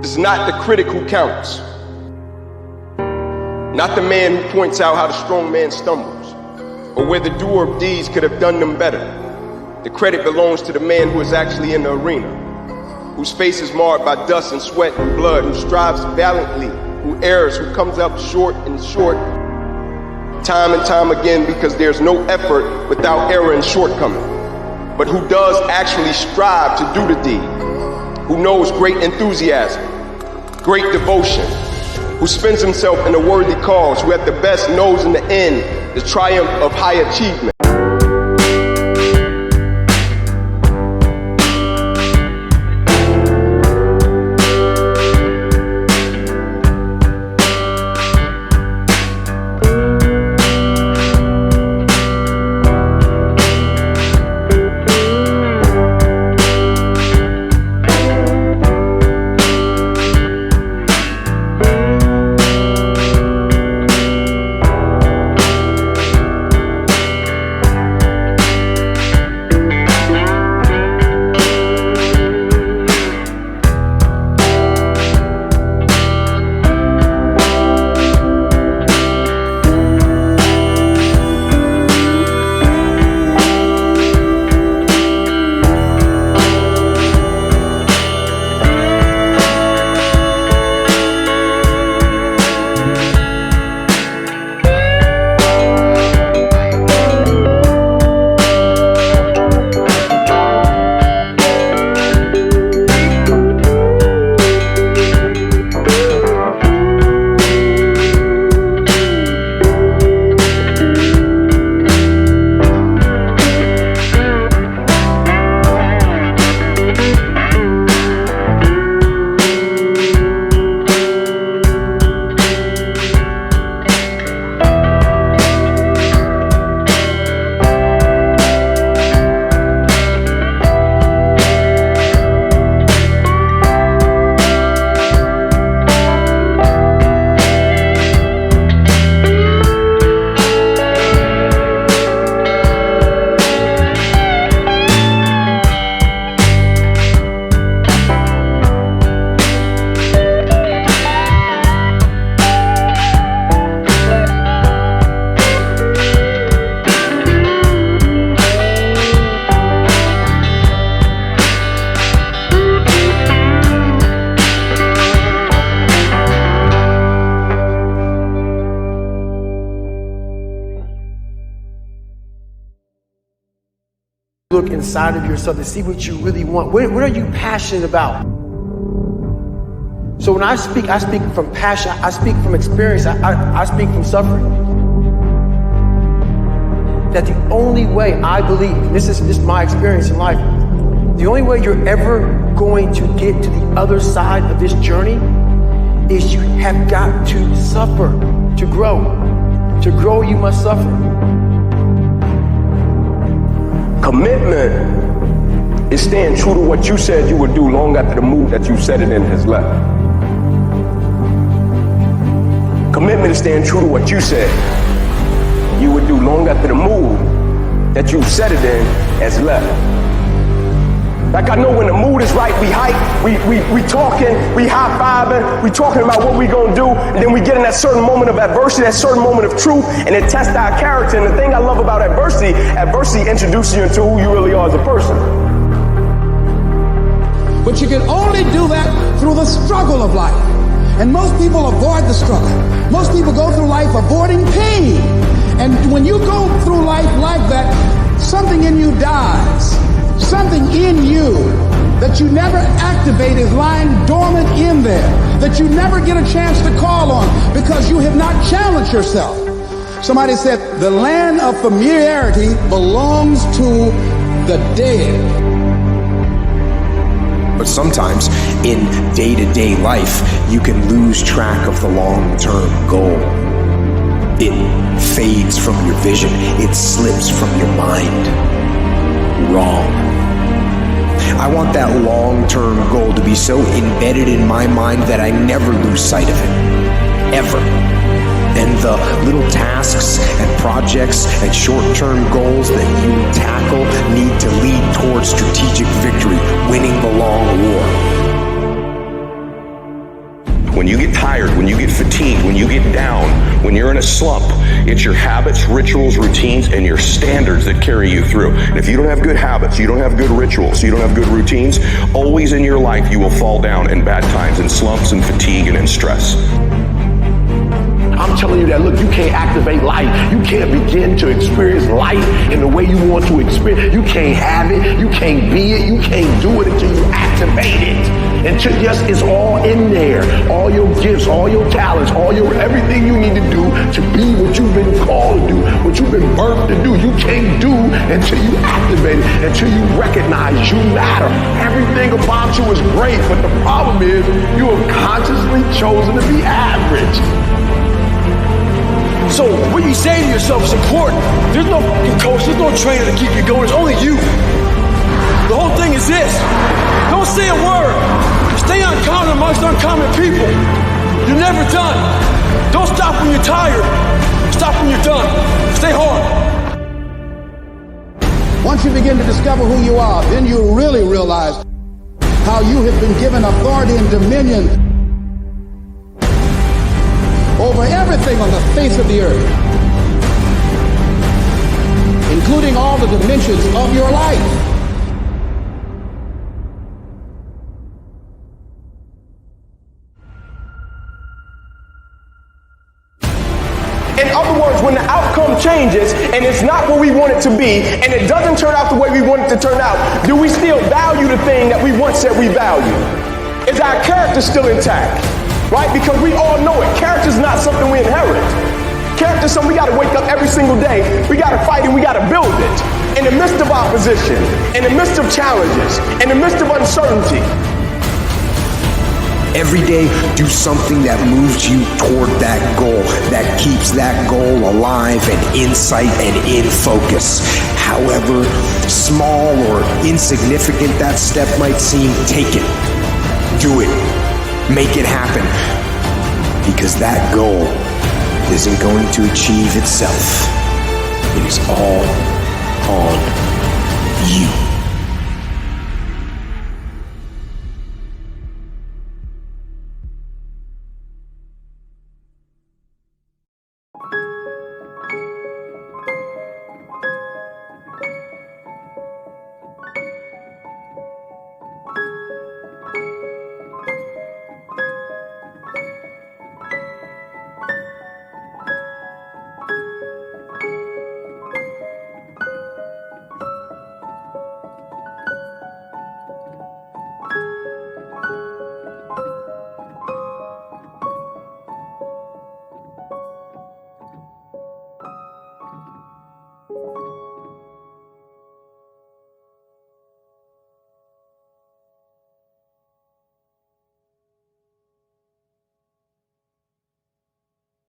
It's not the critic who counts. Not the man who points out how the strong man stumbles, or where the doer of deeds could have done them better. The credit belongs to the man who is actually in the arena, whose face is marred by dust and sweat and blood, who strives valiantly, who errs, who comes up short time and time again, because there's no effort without error and shortcoming, but who does actually strive to do the deed, who knows great enthusiasm, great devotion, who spends himself in a worthy cause, who at the best knows in the end the triumph of high achievement. Look inside of yourself to see what you really want. What are you passionate about? So when I speak from passion, I speak from experience, I speak from suffering. That the only way I believe, and this is my experience in life, the only way you're ever going to get to the other side of this journey is you have got to suffer to grow. To grow, you must suffer. Commitment is staying true to what you said you would do long after the mood that you said it in has left. Commitment is staying true to what you said you would do long after the mood that you said it in has left. Like I know when the mood is right, we hype, we talking, we high-fiving, we talking about what we gonna do, and then we get in that certain moment of adversity, that certain moment of truth, and it tests our character. And the thing I love about adversity introduces you into who you really are as a person. But you can only do that through the struggle of life. And most people avoid the struggle. Most people go through life avoiding pain. And when you go through life like that, something in you dies. Something in you that you never activate is lying dormant in there, that you never get a chance to call on because you have not challenged yourself. Somebody said the land of familiarity belongs to the dead. But sometimes in day-to-day life, you can lose track of the long-term goal. It fades from your vision. It slips from your mind. Wrong. I want that long-term goal to be so embedded in my mind that I never lose sight of it. Ever. And the little tasks and projects and short-term goals that you tackle need to lead towards strategic victory, winning the long war. When you get tired, when you get fatigued, when you get down, when you're in a slump, it's your habits, rituals, routines, and your standards that carry you through. And if you don't have good habits, you don't have good rituals, you don't have good routines, always in your life you will fall down in bad times, in slumps and fatigue and in stress. I'm telling you that, look, you can't activate life. You can't begin to experience life in the way you want to experience. You can't have it. You can't be it. You can't do it until you activate it. Until, yes, it's all in there. All your gifts, all your talents, everything you need to do to be what you've been called to do, what you've been birthed to do. You can't do until you activate it, until you recognize you matter. Everything about you is great, but the problem is you have consciously chosen to be average. So what you say to yourself is important. There's no coach, there's no trainer to keep you going. It's only you. The whole thing is this. Don't say a word. Stay uncommon amongst uncommon people. You're never done. Don't stop when you're tired. Stop when you're done. Stay hard. Once you begin to discover who you are, then you really realize how you have been given authority and dominion over everything on the face of the earth, including all the dimensions of your life. In other words, when the outcome changes and it's not what we want it to be, and it doesn't turn out the way we want it to turn out, do we still value the thing that we once said we value? Is our character still intact? Right? Because we all know it. Character is not something we inherit. Character is something we got to wake up every single day. We got to fight and we got to build it. In the midst of opposition, in the midst of challenges, in the midst of uncertainty. Every day, do something that moves you toward that goal, that keeps that goal alive and in sight and in focus. However small or insignificant that step might seem, take it. Do it. Make it happen. Because that goal isn't going to achieve itself. It is all on you.